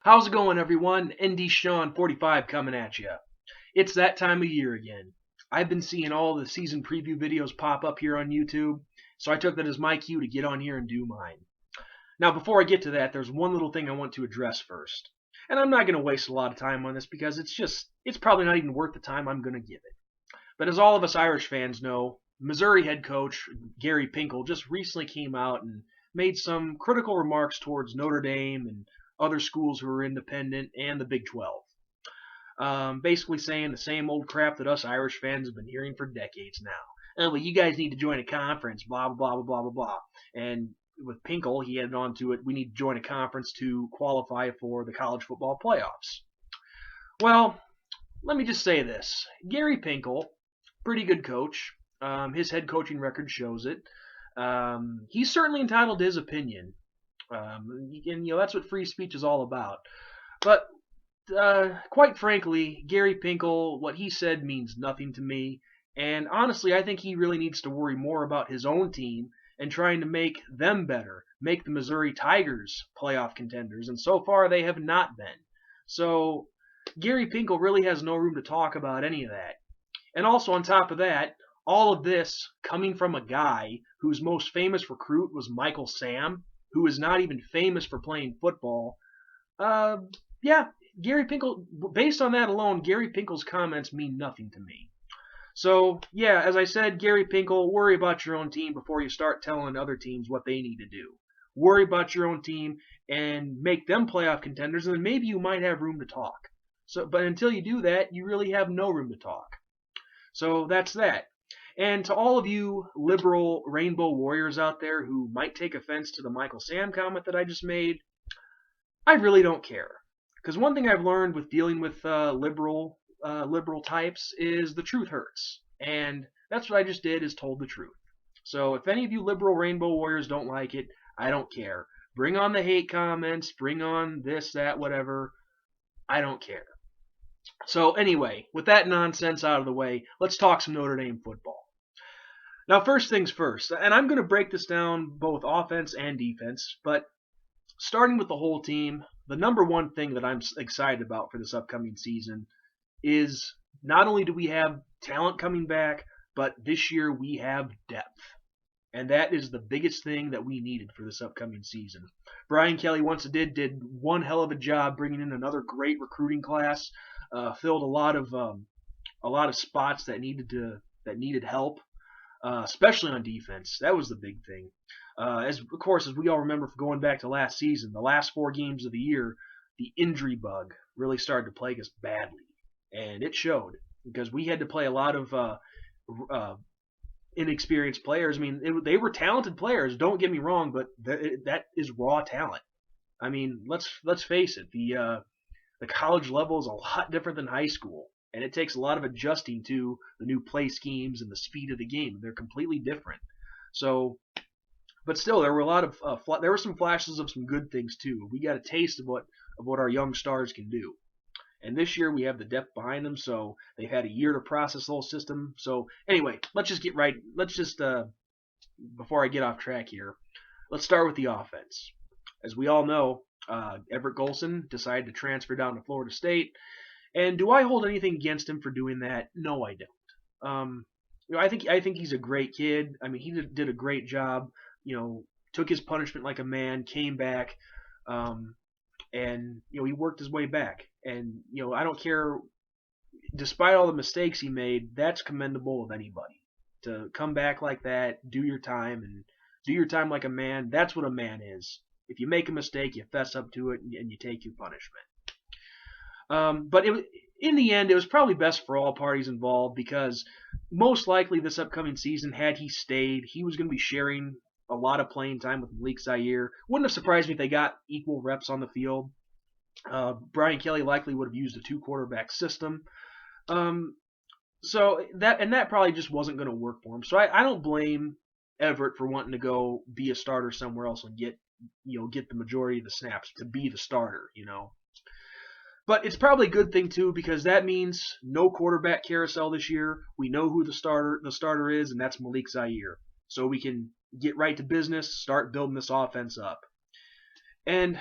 How's it going, everyone? ND Sean 45 coming at you. It's that time of year again. I've been seeing all the season preview videos pop up here on YouTube, so I took that as my cue to get on here and do mine. Now, before I get to that, there's one little thing I want to address first. And I'm not going to waste a lot of time on this because it's probably not even worth the time I'm going to give it. But as all of us Irish fans know, Missouri head coach Gary Pinkel just recently came out and made some critical remarks towards Notre Dame and other schools who are independent and the Big 12. Basically saying the same old crap that us Irish fans have been hearing for decades now. Oh, well, you guys need to join a conference, blah, blah, blah, blah, blah, blah. And with Pinkel, he added on to it, we need to join a conference to qualify for the college football playoffs. Well, let me just say this. Gary Pinkel, pretty good coach. His head coaching record shows it. He's certainly entitled to his opinion. And that's what free speech is all about. But quite frankly, Gary Pinkel, what he said means nothing to me. And honestly, I think he really needs to worry more about his own team and trying to make them better, make the Missouri Tigers playoff contenders. And so far, they have not been. So Gary Pinkel really has no room to talk about any of that. And also on top of that, all of this coming from a guy whose most famous recruit was Michael Sam, who is not even famous for playing football. Yeah, Gary Pinkel, based on that alone, Gary Pinkel's comments mean nothing to me. So, yeah, as I said, Gary Pinkel, worry about your own team before you start telling other teams what they need to do. Worry about your own team and make them playoff contenders, and then maybe you might have room to talk. But until you do that, you really have no room to talk. So that's that. And to all of you liberal rainbow warriors out there who might take offense to the Michael Sam comment that I just made, I really don't care. Because one thing I've learned with dealing with liberal types is the truth hurts. And that's what I just did, is told the truth. So if any of you liberal rainbow warriors don't like it, I don't care. Bring on the hate comments, bring on this, that, whatever. I don't care. So anyway, with that nonsense out of the way, let's talk some Notre Dame football. Now, first things first, and I'm going to break this down both offense and defense, but starting with the whole team, the number one thing that I'm excited about for this upcoming season is not only do we have talent coming back, but this year we have depth. And that is the biggest thing that we needed for this upcoming season. Brian Kelly, once it did one hell of a job bringing in another great recruiting class, filled a lot of spots that needed help. Especially on defense. That was the big thing. As we all remember from going back to last season, the last 4 games of the year, the injury bug really started to plague us badly. And it showed because we had to play a lot of inexperienced players. I mean, they were talented players, don't get me wrong, but that is raw talent. I mean, let's face it, the college level is a lot different than high school. And it takes a lot of adjusting to the new play schemes and the speed of the game. They're completely different. So, but still, there were a lot of there were some flashes of some good things too. We got a taste of what our young stars can do. And this year we have the depth behind them, so they've had a year to process the whole system. So anyway, let's just get right. Before I get off track here, let's start with the offense. As we all know, Everett Golson decided to transfer down to Florida State. And do I hold anything against him for doing that? No, I don't. I think he's a great kid. I mean, he did a great job. Took his punishment like a man, came back, and he worked his way back. And I don't care. Despite all the mistakes he made, that's commendable of anybody to come back like that, do your time like a man. That's what a man is. If you make a mistake, you fess up to it and you take your punishment. But in the end, it was probably best for all parties involved because most likely this upcoming season, had he stayed, he was going to be sharing a lot of playing time with Malik Zaire. Wouldn't have surprised me if they got equal reps on the field. Brian Kelly likely would have used a 2-quarterback system. So that probably just wasn't going to work for him. So I don't blame Everett for wanting to go be a starter somewhere else and get the majority of the snaps to be the starter, But it's probably a good thing too because that means no quarterback carousel this year. We know who the starter is, and that's Malik Zaire. So we can get right to business, start building this offense up. And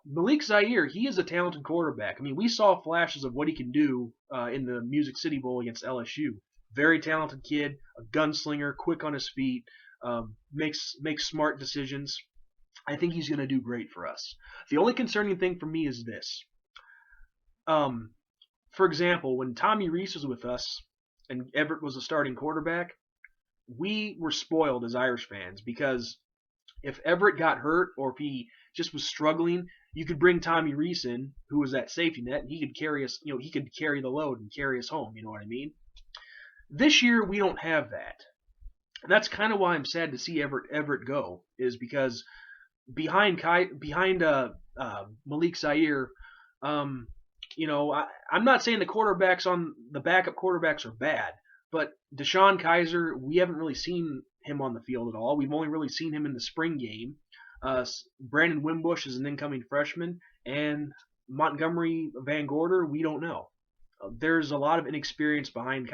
Malik Zaire, he is a talented quarterback. I mean, we saw flashes of what he can do in the Music City Bowl against LSU. Very talented kid, a gunslinger, quick on his feet, makes smart decisions. I think he's going to do great for us. The only concerning thing for me is this. Um, for example, when Tommy Reese was with us and Everett was a starting quarterback, we were spoiled as Irish fans because if Everett got hurt or if he just was struggling, you could bring Tommy Reese in, who was that safety net, and he could carry us. He could carry the load and carry us home. You know what I mean? This year we don't have that, and that's kind of why I'm sad to see Everett go. Is because behind Malik Zaire, I'm not saying the backup quarterbacks are bad, but Deshaun Kaiser, we haven't really seen him on the field at all. We've only really seen him in the spring game. Brandon Wimbush is an incoming freshman, and Montgomery Van Gorder, we don't know. There's a lot of inexperience behind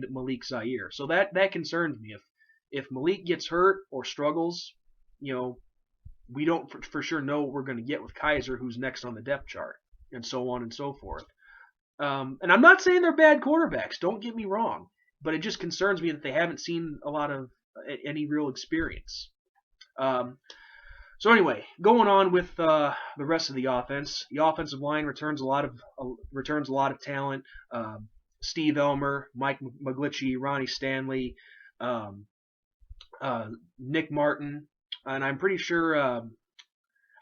Malik Zaire. So that concerns me. If Malik gets hurt or struggles, we don't for sure know what we're going to get with Kaiser, who's next on the depth chart, and so on and so forth. And I'm not saying they're bad quarterbacks. Don't get me wrong, but it just concerns me that they haven't seen a lot of any real experience. So anyway, going on with the rest of the offense. The offensive line returns a lot of talent. Steve Elmer, Mike McGlinchey, Ronnie Stanley, Nick Martin, and I'm pretty sure.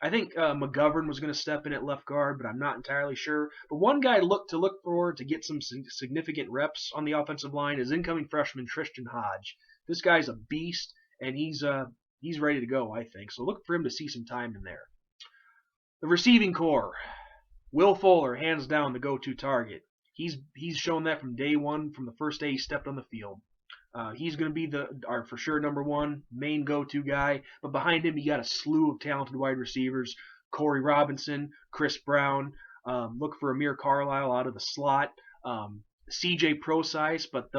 I think McGovern was going to step in at left guard, but I'm not entirely sure. But one guy to look forward to get some significant reps on the offensive line is incoming freshman Tristan Hodge. This guy's a beast, and he's ready to go, I think. So look for him to see some time in there. The receiving corps. Will Fuller, hands down, the go-to target. He's shown that from day one, from the first day he stepped on the field. He's going to be our for sure number one main go-to guy. But behind him, you got a slew of talented wide receivers: Corey Robinson, Chris Brown. Look for Amir Carlisle out of the slot. CJ Procise, but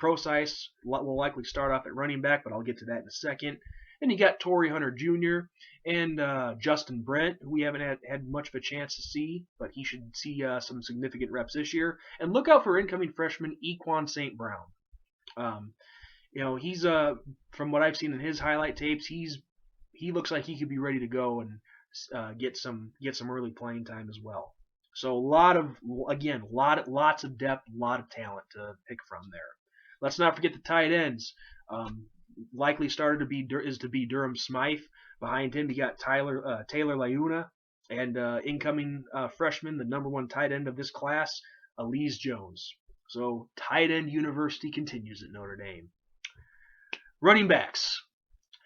Procise will likely start off at running back, but I'll get to that in a second. And you got Torrey Hunter Jr. and Justin Brent, who we haven't had much of a chance to see, but he should see some significant reps this year. And look out for incoming freshman Equan St. Brown. He's from what I've seen in his highlight tapes, he looks like he could be ready to go and get some early playing time as well. So lots of depth, a lot of talent to pick from there. Let's not forget the tight ends. Likely starter to be Durham Smythe. Behind him, you got Taylor Launa, and incoming freshman, the number one tight end of this class, Elise Jones. So tight end university continues at Notre Dame. Running backs.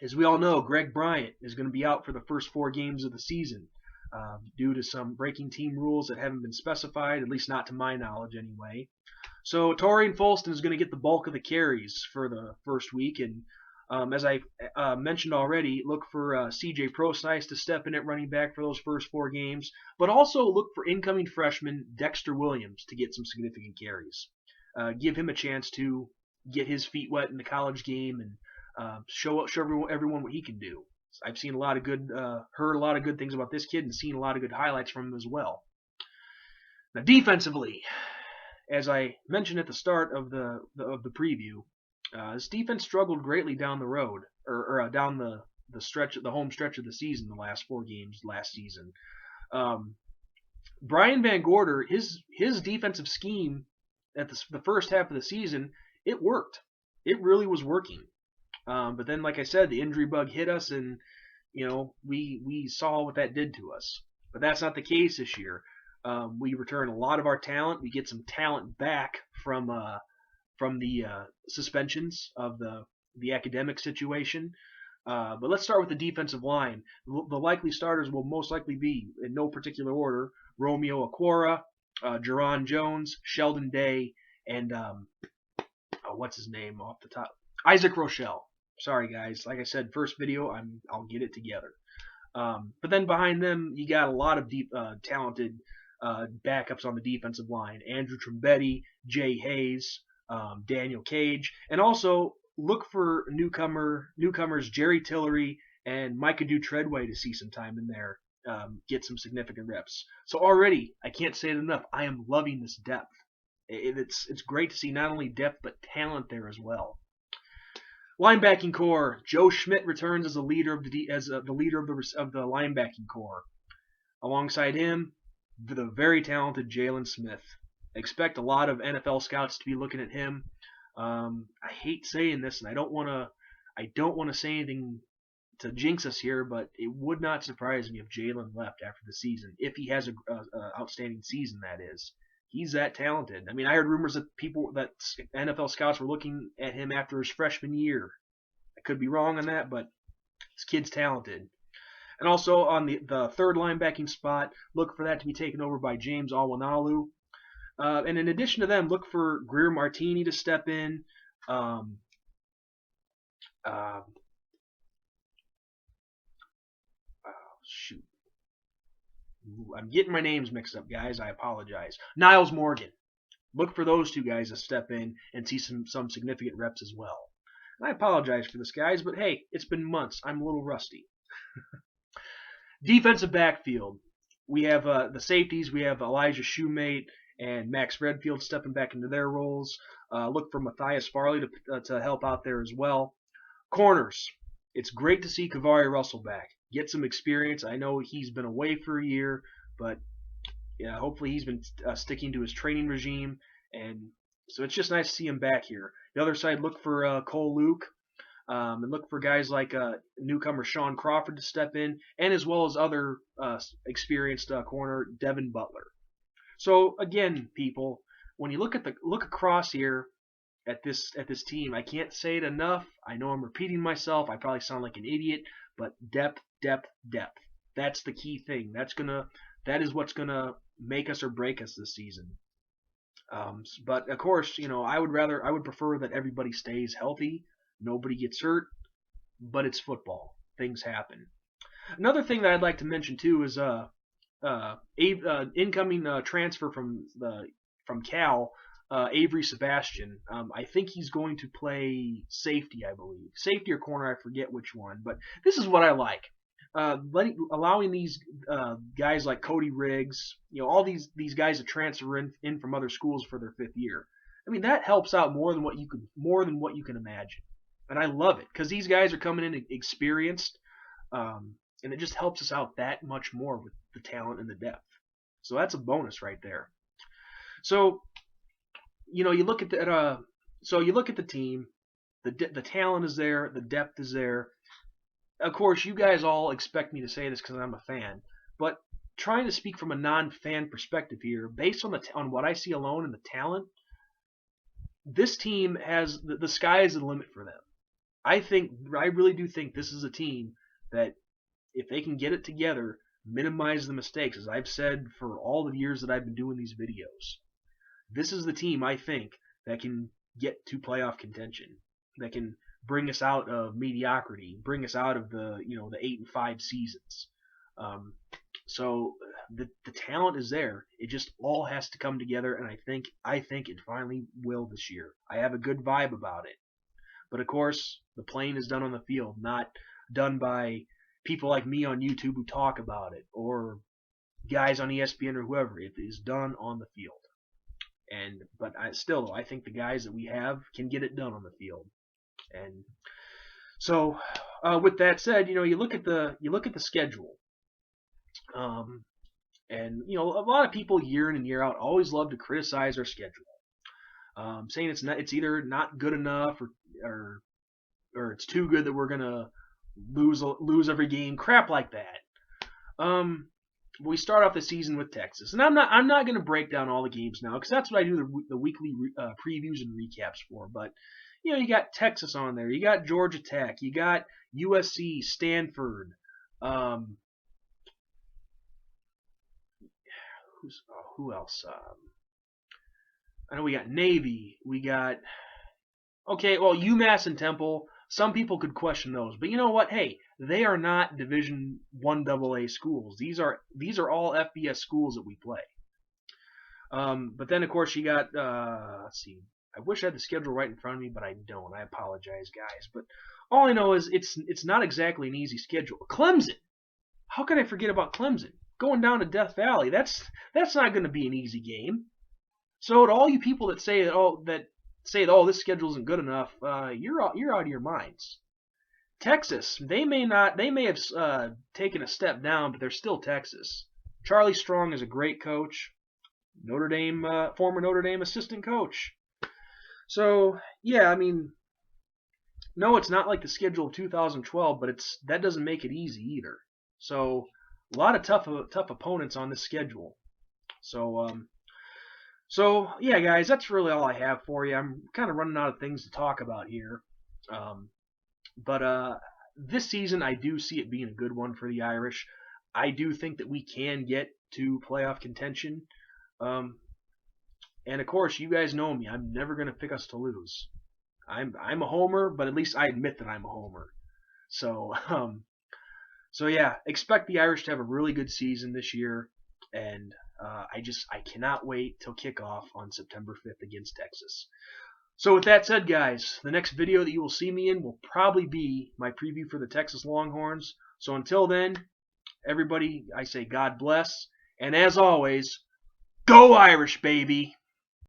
As we all know, Greg Bryant is going to be out for the first 4 games of the season due to some breaking team rules that haven't been specified, at least not to my knowledge anyway. So Torian Folston is going to get the bulk of the carries for the first week, and as I mentioned already, look for CJ Procise to step in at running back for those first 4 games, but also look for incoming freshman Dexter Williams to get some significant carries. Give him a chance to get his feet wet in the college game and show everyone what he can do. I've seen heard a lot of good things about this kid and seen a lot of good highlights from him as well. Now defensively, as I mentioned at the start of the preview, this defense struggled greatly down the road, or down the home stretch of the season, the last 4 games last season. Brian Van Gorder, his defensive scheme at the first half of the season, it worked. It really was working. But then, like I said, the injury bug hit us, and we saw what that did to us. But that's not the case this year. We return a lot of our talent. We get some talent back from the suspensions of the academic situation. But let's start with the defensive line. The likely starters will most likely be, in no particular order, Romeo Okwara, Jerron Jones, Sheldon Day, and what's his name off the top? Isaac Rochelle. Sorry guys, like I said, first video, I'll get it together. But then behind them, you got a lot of talented backups on the defensive line: Andrew Trombetti, Jay Hayes, Daniel Cage, and also look for newcomers Jerry Tillery and Micah Treadway to see some time in there get some significant reps. So already, I can't say it enough. I am loving this depth. It's great to see not only depth but talent there as well. Linebacking core: Joe Schmidt returns as the leader of the leader of the linebacking core. Alongside him, the very talented Jalen Smith. Expect a lot of NFL scouts to be looking at him. I hate saying this, and I don't want to say anything to jinx us here, but it would not surprise me if Jalen left after the season, if he has a outstanding season. That is, he's that talented. I mean, I heard rumors that NFL scouts were looking at him after his freshman year. I could be wrong on that, but this kid's talented. And also on the third linebacking spot, look for that to be taken over by James Alwanalu. And in addition to them, look for Greer Martini to step in. Shoot. I'm getting my names mixed up, guys. I apologize. Niles Morgan. Look for those two guys to step in and see some significant reps as well. And I apologize for this, guys, but hey, it's been months. I'm a little rusty. Defensive backfield. We have the safeties. We have Elijah Shoemate and Max Redfield stepping back into their roles. Look for Matthias Farley to help out there as well. Corners. It's great to see Kavari Russell back. Get some experience. I know he's been away for a year, but yeah, hopefully he's been sticking to his training regime, and so it's just nice to see him back here. The other side, look for Cole Luke, and look for guys like newcomer Sean Crawford to step in, and as well as other experienced corner Devin Butler. So again, people, when you look across here at this team, I can't say it enough. I know I'm repeating myself. I probably sound like an idiot, but depth, depth, depth. That's the key thing. That is what's gonna make us or break us this season. But of course, I would prefer that everybody stays healthy, nobody gets hurt. But it's football. Things happen. Another thing that I'd like to mention too is incoming transfer from Cal, Avery Sebastian. I think he's going to play safety, I believe. Safety or corner, I forget which one. But this is what I like. Allowing these guys like Cody Riggs, all these guys to transfer in from other schools for their fifth year. I mean, that helps out more than what you can imagine. And I love it because these guys are coming in experienced, and it just helps us out that much more with the talent and the depth. So that's a bonus right there. So you look at the team, the talent is there, the depth is there. Of course, you guys all expect me to say this because I'm a fan, but trying to speak from a non-fan perspective here, based on what I see alone and the talent, this team has the sky is the limit for them. I really do think this is a team that, if they can get it together, minimize the mistakes, as I've said for all the years that I've been doing these videos. This is the team, I think, that can get to playoff contention, that can bring us out of mediocrity, bring us out of the 8-5 seasons. So the talent is there. It just all has to come together, and I think it finally will this year. I have a good vibe about it. But of course, the playing is done on the field, not done by people like me on YouTube who talk about it, or guys on ESPN or whoever. It is done on the field. But I think the guys that we have can get it done on the field. And so, with that said, you look at the schedule, and a lot of people year in and year out always love to criticize our schedule, saying it's either not good enough or it's too good that we're gonna lose every game, crap like that. We start off the season with Texas, and I'm not going to break down all the games now because that's what I do the weekly previews and recaps for. But you got Texas on there, you got Georgia Tech, you got USC, Stanford. Who else? I know we got Navy, we got UMass and Temple. Some people could question those, but you know what? Hey, they are not Division I AA schools. These are all FBS schools that we play. But then of course you got let's see. I wish I had the schedule right in front of me, but I don't. I apologize, guys. But all I know is it's not exactly an easy schedule. Clemson. how could I forget about Clemson going down to Death Valley? That's not going to be an easy game. So to all you people that say this schedule isn't good enough, you're out of your minds. Texas, they may have taken a step down, but they're still Texas. Charlie Strong is a great coach. Notre Dame, former Notre Dame assistant coach. So yeah, I mean, no, it's not like the schedule of 2012, but that doesn't make it easy either. So a lot of tough opponents on this schedule. So yeah, guys, that's really all I have for you. I'm kind of running out of things to talk about here. But this season, I do see it being a good one for the Irish. I do think that we can get to playoff contention. And of course, you guys know me. I'm never going to pick us to lose. I'm a homer, but at least I admit that I'm a homer. So so yeah, expect the Irish to have a really good season this year, and I cannot wait till kickoff on September 5th against Texas. So with that said, guys, the next video that you will see me in will probably be my preview for the Texas Longhorns. So until then, everybody, I say God bless, and as always, go Irish, baby!